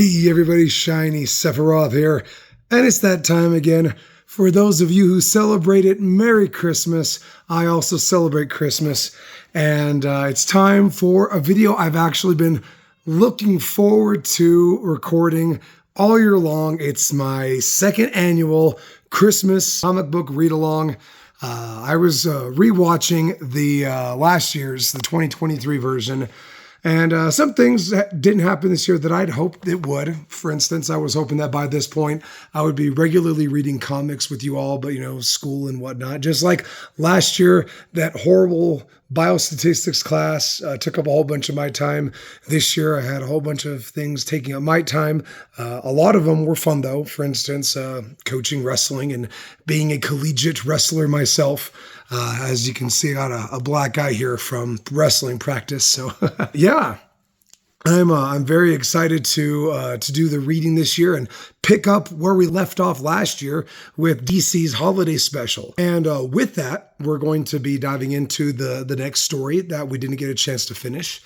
Hey everybody, Shiny Sephiroth here, and it's that time again. For those of you who celebrate it, Merry Christmas. I also celebrate Christmas, and it's time for a video I've actually been looking forward to recording all year long. It's my second annual Christmas comic book read-along. I was rewatching the last year's, the 2023 version, and some things that didn't happen this year that I'd hoped it would. For instance, I was hoping that by this point, I would be regularly reading comics with you all, but, school and whatnot. Just like last year, that horrible biostatistics class took up a whole bunch of my time. This year, I had a whole bunch of things taking up my time. A lot of them were fun, though. For instance, coaching wrestling and being a collegiate wrestler myself. As you can see, I got a black eye here from wrestling practice. So yeah, I'm very excited to do the reading this year and pick up where we left off last year with DC's holiday special. And with that, we're going to be diving into the next story that we didn't get a chance to finish.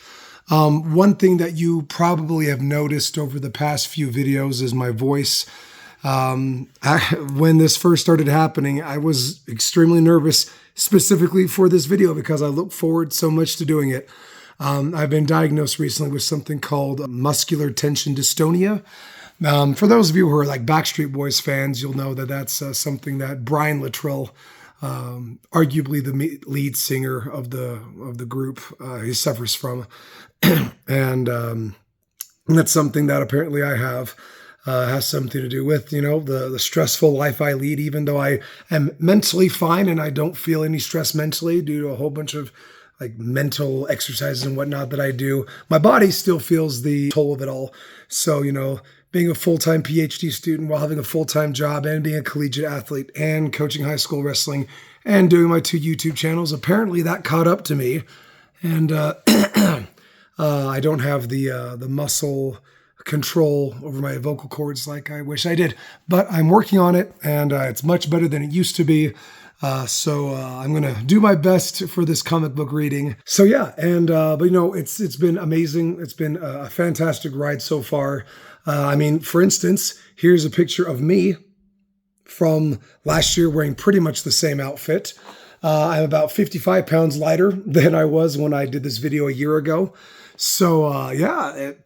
One thing that you probably have noticed over the past few videos is my voice. When this first started happening, I was extremely nervous, specifically for this video, because I look forward so much to doing it. I've been diagnosed recently with something called muscular tension dystonia. For those of you who are like Backstreet Boys fans, you'll know that that's something that Brian Littrell, arguably the lead singer of the group, he suffers from. And that's something that apparently I have. Has something to do with, the stressful life I lead, even though I am mentally fine and I don't feel any stress mentally due to a whole bunch of like mental exercises and whatnot that I do. My body still feels the toll of it all. So, being a full-time PhD student while having a full-time job and being a collegiate athlete and coaching high school wrestling and doing my 2 YouTube channels, apparently that caught up to me. And I don't have the muscle control over my vocal cords like I wish I did, but I'm working on it, and it's much better than it used to be. So I'm gonna do my best for this comic book reading. So yeah, and but it's been amazing. It's been a fantastic ride so far. For instance, here's a picture of me from last year wearing pretty much the same outfit. I'm about 55 pounds lighter than I was when I did this video a year ago. So,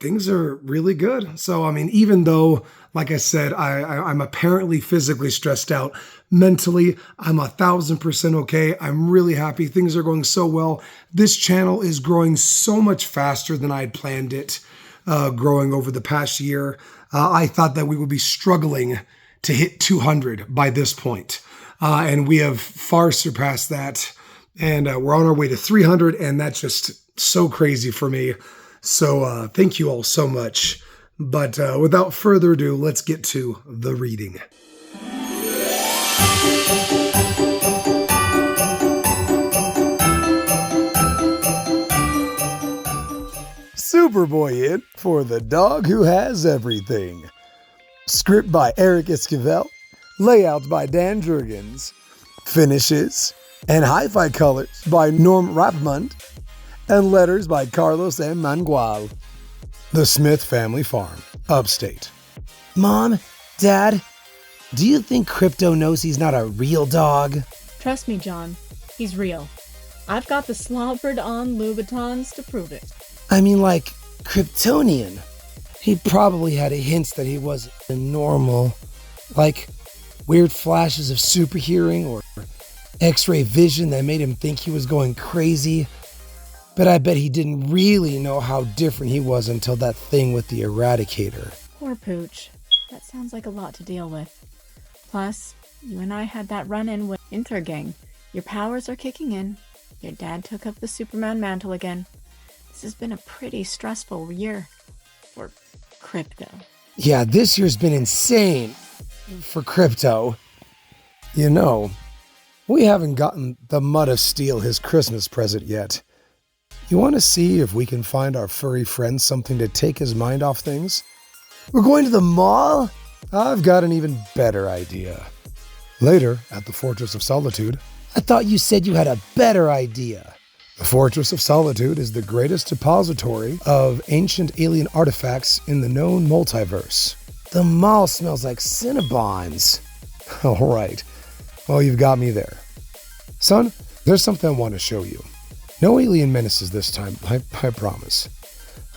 things are really good. So, even though, like I said, I'm apparently physically stressed out, mentally, I'm 1,000% okay. I'm really happy. Things are going so well. This channel is growing so much faster than I had planned it, growing over the past year. I thought that we would be struggling to hit 200 by this point. And we have far surpassed that. And we're on our way to 300, and that's just so crazy for me. So thank you all so much. But without further ado, let's get to the reading. Superboy in for the dog who has everything. Script by Eric Esquivel. Layout by Dan Jurgens. Finishes and hi-fi colors by Norm Rapmund. And letters by Carlos M. Mangual. The Smith Family Farm, upstate. Mom, Dad, do you think Krypto knows he's not a real dog? Trust me, John, he's real. I've got the slobbered-on Louboutins to prove it. Like Kryptonian. He probably had a hint that he wasn't normal, like weird flashes of super hearing or X-ray vision that made him think he was going crazy. But I bet he didn't really know how different he was until that thing with the Eradicator. Poor Pooch. That sounds like a lot to deal with. Plus, you and I had that run-in with Intergang. Your powers are kicking in. Your dad took up the Superman mantle again. This has been a pretty stressful year for Krypto. Yeah, this year's been insane for Krypto. We haven't gotten the Mud of Steel his Christmas present yet. You want to see if we can find our furry friend something to take his mind off things? We're going to the mall? I've got an even better idea. Later, at the Fortress of Solitude. I thought you said you had a better idea. The Fortress of Solitude is the greatest depository of ancient alien artifacts in the known multiverse. The mall smells like Cinnabons. All right. Well, you've got me there. Son, there's something I want to show you. No alien menaces this time, I promise.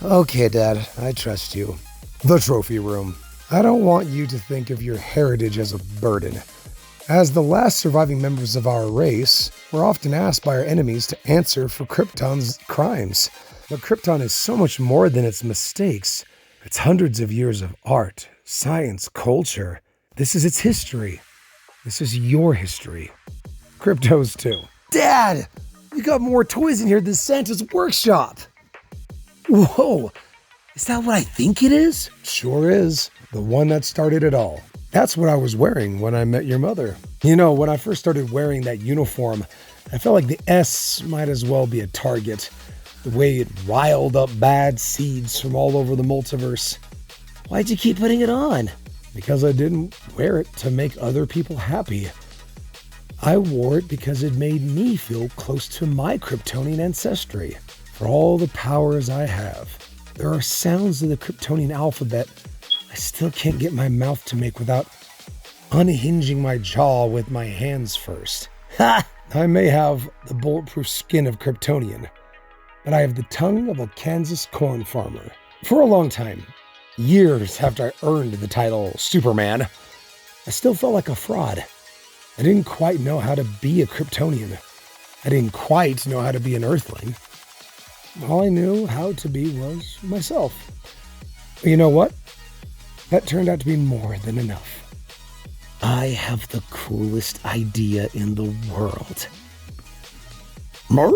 Okay, Dad, I trust you. The trophy room. I don't want you to think of your heritage as a burden. As the last surviving members of our race, we're often asked by our enemies to answer for Krypton's crimes. But Krypton is so much more than its mistakes. It's hundreds of years of art, science, culture. This is its history. This is your history. Krypto's too. Dad! We got more toys in here than Santa's workshop! Whoa! Is that what I think it is? Sure is. The one that started it all. That's what I was wearing when I met your mother. You know, when I first started wearing that uniform, I felt like the S might as well be a target. The way it riled up bad seeds from all over the multiverse. Why'd you keep putting it on? Because I didn't wear it to make other people happy. I wore it because it made me feel close to my Kryptonian ancestry. For all the powers I have, there are sounds of the Kryptonian alphabet I still can't get my mouth to make without unhinging my jaw with my hands first. Ha! I may have the bulletproof skin of Kryptonian, but I have the tongue of a Kansas corn farmer. For a long time, years after I earned the title Superman, I still felt like a fraud. I didn't quite know how to be a Kryptonian. I didn't quite know how to be an Earthling. All I knew how to be was myself. But you know what? That turned out to be more than enough. I have the coolest idea in the world. Mer?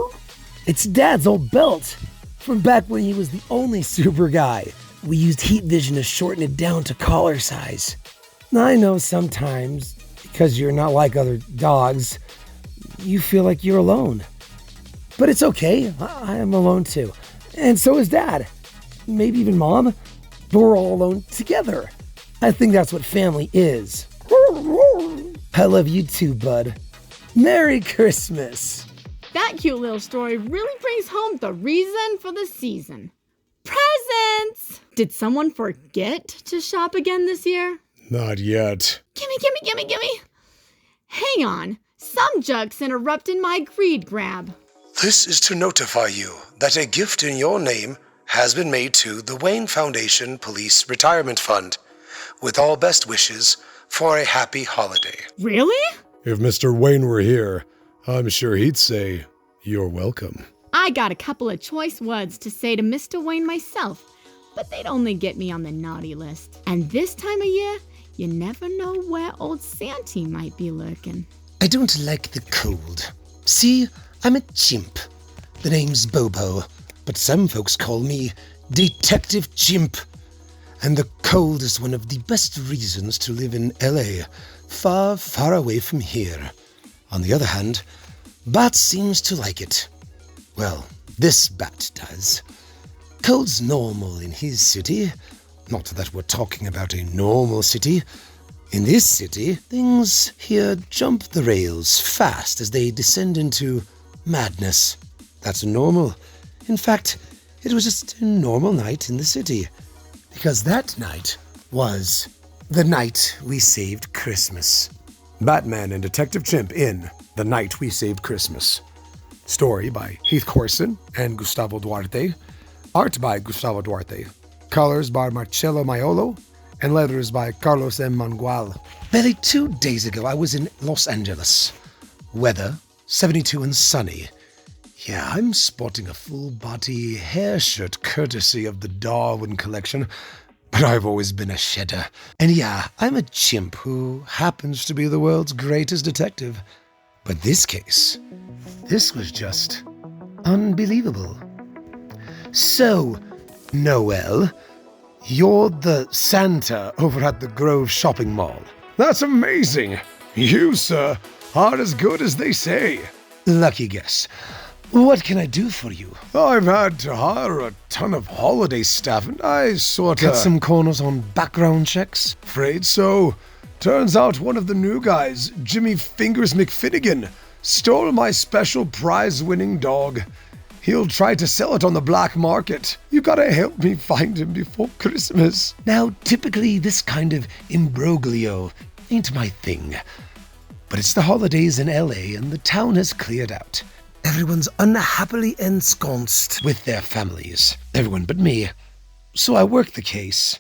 It's Dad's old belt from back when he was the only super guy. We used heat vision to shorten it down to collar size. I know sometimes, because you're not like other dogs, you feel like you're alone. But it's okay, I am alone too. And so is Dad. Maybe even Mom. But we're all alone together. I think that's what family is. I love you too, bud. Merry Christmas. That cute little story really brings home the reason for the season. Presents! Did someone forget to shop again this year? Not yet. Gimme. Hang on. Some jerk's interrupting my greed grab. This is to notify you that a gift in your name has been made to the Wayne Foundation Police Retirement Fund, with all best wishes for a happy holiday. Really? If Mr. Wayne were here, I'm sure he'd say, you're welcome. I got a couple of choice words to say to Mr. Wayne myself, but they'd only get me on the naughty list. And this time of year, you never know where old Santy might be lurking. I don't like the cold. See, I'm a chimp. The name's Bobo, but some folks call me Detective Chimp. And the cold is one of the best reasons to live in LA, far, far away from here. On the other hand, Bat seems to like it. Well, this Bat does. Cold's normal in his city. Not that we're talking about a normal city. In this city, things here jump the rails fast as they descend into madness. That's normal. In fact, it was just a normal night in the city. Because that night was the night we saved Christmas. Batman and Detective Chimp in The Night We Saved Christmas. Story by Heath Corson and Gustavo Duarte. Art by Gustavo Duarte. Colors by Marcello Maiolo. And letters by Carlos M. Mangual. Barely 2 days ago, I was in Los Angeles. Weather, 72 and sunny. Yeah, I'm sporting a full-body hair shirt courtesy of the Darwin collection, but I've always been a shedder. And yeah, I'm a chimp who happens to be the world's greatest detective. But this case, this was just unbelievable. So, Noel, you're the Santa over at the Grove Shopping Mall. That's amazing. You, sir, are as good as they say. Lucky guess. What can I do for you? I've had to hire a ton of holiday staff and I sorta cut some corners on background checks. Afraid so. Turns out one of the new guys, Jimmy Fingers McFinnigan, stole my special prize-winning dog. He'll try to sell it on the black market. You gotta help me find him before Christmas. Now, typically this kind of imbroglio ain't my thing. But it's the holidays in LA and the town has cleared out. Everyone's unhappily ensconced with their families. Everyone but me. So I work the case.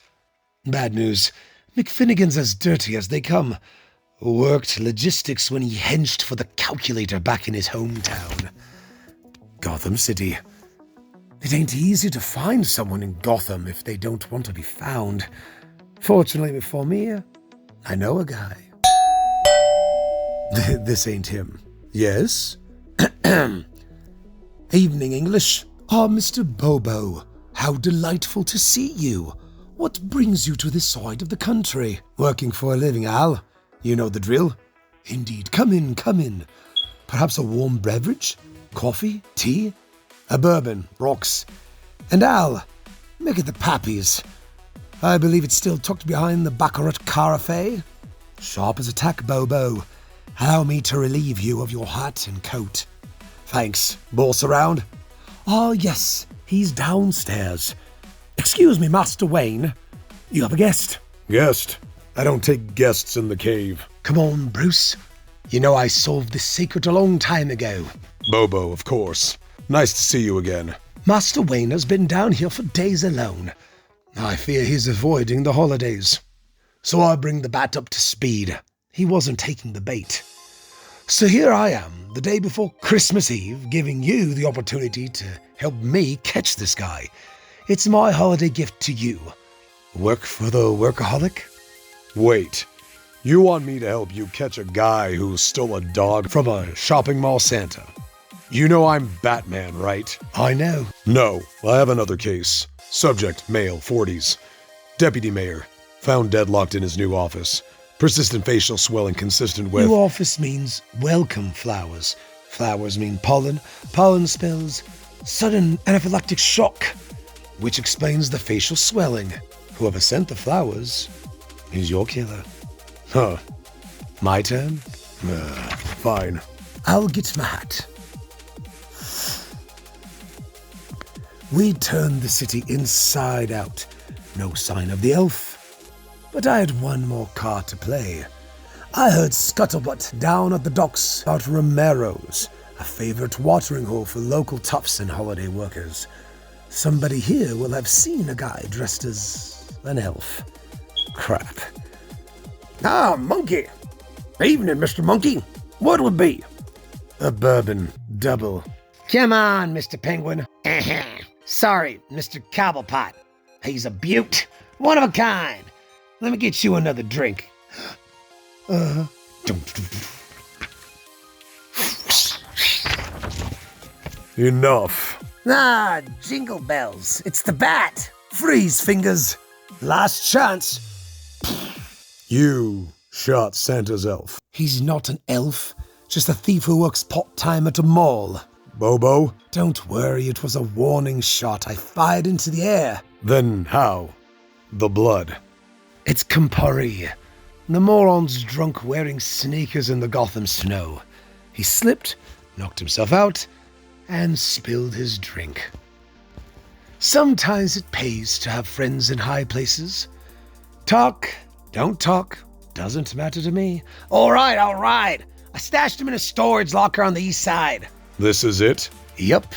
Bad news. McFinnigan's as dirty as they come. Worked logistics when he henched for the calculator back in his hometown. Gotham City. It ain't easy to find someone in Gotham if they don't want to be found. Fortunately for me, I know a guy. This ain't him. Yes? Evening, English. Ah, Mr. Bobo. How delightful to see you. What brings you to this side of the country? Working for a living, Al. You know the drill. Indeed. Come in, come in. Perhaps a warm beverage? Coffee? Tea? A bourbon, rocks. And Al, make it the pappies. I believe it's still tucked behind the Baccarat Carafe. Sharp as a tack, Bobo. Allow me to relieve you of your hat and coat. Thanks. Boss around? Ah, yes. He's downstairs. Excuse me, Master Wayne. You have a guest? Guest? I don't take guests in the cave. Come on, Bruce. You know I solved this secret a long time ago. Bobo, of course. Nice to see you again. Master Wayne has been down here for days alone. I fear he's avoiding the holidays. So I bring the bat up to speed. He wasn't taking the bait. So here I am, the day before Christmas Eve, giving you the opportunity to help me catch this guy. It's my holiday gift to you. Work for the workaholic? Wait. You want me to help you catch a guy who stole a dog from a shopping mall Santa? You know I'm Batman, right? I know. No, I have another case. Subject, male, 40s. Deputy mayor. Found deadlocked in his new office. Persistent facial swelling consistent with... New office means welcome flowers. Flowers mean pollen. Pollen spells sudden anaphylactic shock, which explains the facial swelling. Whoever sent the flowers is your killer. Huh. My turn? Fine. I'll get my hat. We turned the city inside out. No sign of the elf. But I had one more card to play. I heard scuttlebutt down at the docks about Romero's, a favorite watering hole for local toughs and holiday workers. Somebody here will have seen a guy dressed as an elf. Crap. Ah, Monkey. Evening, Mr. Monkey. What would be? A bourbon double. Come on, Mr. Penguin. Sorry, Mr. Cobblepot. He's a beaut. One of a kind. Let me get you another drink. Enough. Ah, jingle bells. It's the bat. Freeze, fingers. Last chance. You shot Santa's elf. He's not an elf, just a thief who works part-time at a mall. Bobo? Don't worry, it was a warning shot I fired into the air. Then how? The blood. It's Campari. The moron's drunk wearing sneakers in the Gotham snow. He slipped, knocked himself out, and spilled his drink. Sometimes it pays to have friends in high places. Talk, don't talk, doesn't matter to me. All right. I stashed him in a storage locker on the east side. This is it? Yep.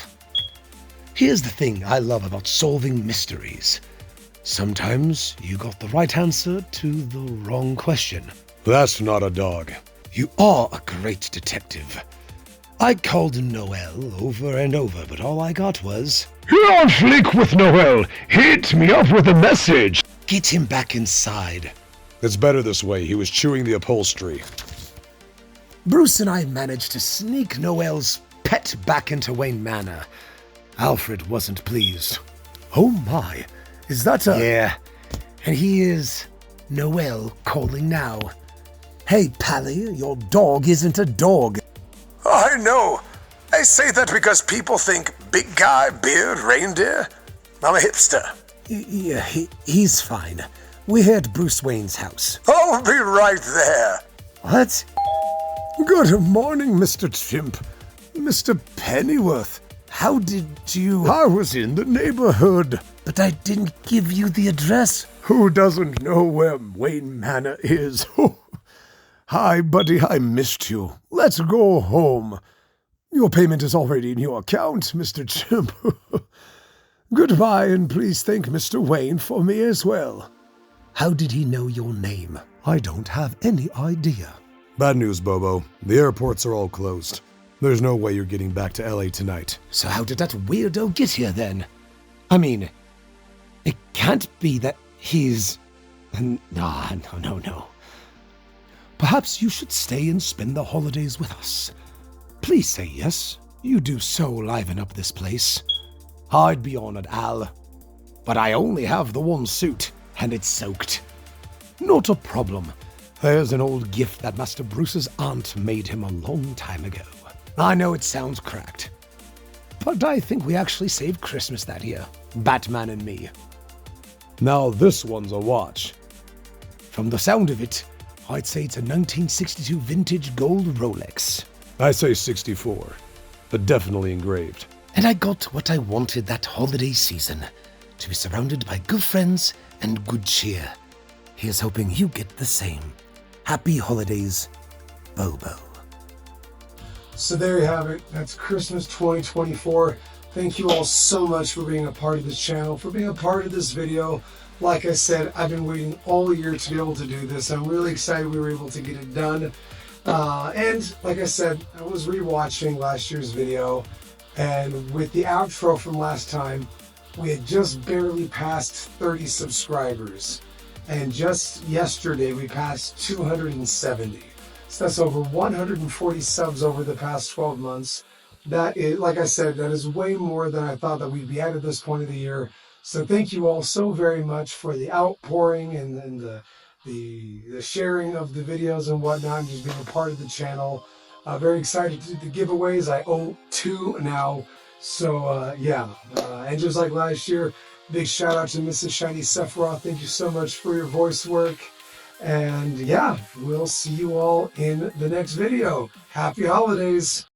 Here's the thing I love about solving mysteries. Sometimes you got the right answer to the wrong question. That's not a dog. You are a great detective. I called Noel over and over, but all I got was... You're on fleek with Noel. Hit me up with a message. Get him back inside. It's better this way. He was chewing the upholstery. Bruce and I managed to sneak Noel's pet back into Wayne Manor. Alfred wasn't pleased. Oh my, is that a... Yeah, and he is Noel calling now. Hey, Pally, your dog isn't a dog. I know. I say that because people think big guy, beard, reindeer. I'm a hipster. Yeah, he's fine. We're here at Bruce Wayne's house. I'll be right there. What? Good morning, Mr. Chimp. Mr. Pennyworth. How did you... I was in the neighborhood. But I didn't give you the address. Who doesn't know where Wayne Manor is? Hi, buddy, I missed you. Let's go home. Your payment is already in your account, Mr. Chimp. Goodbye, and please thank Mr. Wayne for me as well. How did he know your name? I don't have any idea. Bad news, Bobo. The airports are all closed. There's no way you're getting back to LA tonight. So how did that weirdo get here then? I mean, it can't be that he's... No. Perhaps you should stay and spend the holidays with us. Please say yes. You do so liven up this place. I'd be honored, Al. But I only have the one suit, and it's soaked. Not a problem. There's an old gift that Master Bruce's aunt made him a long time ago. I know it sounds cracked, but I think we actually saved Christmas that year, Batman and me. Now this one's a watch. From the sound of it, I'd say it's a 1962 vintage gold Rolex. I say 64, but definitely engraved. And I got what I wanted that holiday season, to be surrounded by good friends and good cheer. Here's hoping you get the same. Happy holidays, Bobo. So there you have it. That's Christmas 2024. Thank you all so much for being a part of this channel, for being a part of this video. Like I said, I've been waiting all year to be able to do this. I'm really excited we were able to get it done. And like I said, I was rewatching last year's video, and with the outro from last time, we had just barely passed 30 subscribers. And just yesterday, we passed 270. So that's over 140 subs over the past 12 months. That is, like I said, that is way more than I thought that we'd be at this point of the year. So thank you all so very much for the outpouring and the sharing of the videos and whatnot, and just being a part of the channel. Very excited to do the giveaways. I own 2 now. So yeah, and just like last year, big shout out to Mrs. Shiny Sephiroth. Thank you so much for your voice work. And yeah, we'll see you all in the next video. Happy holidays.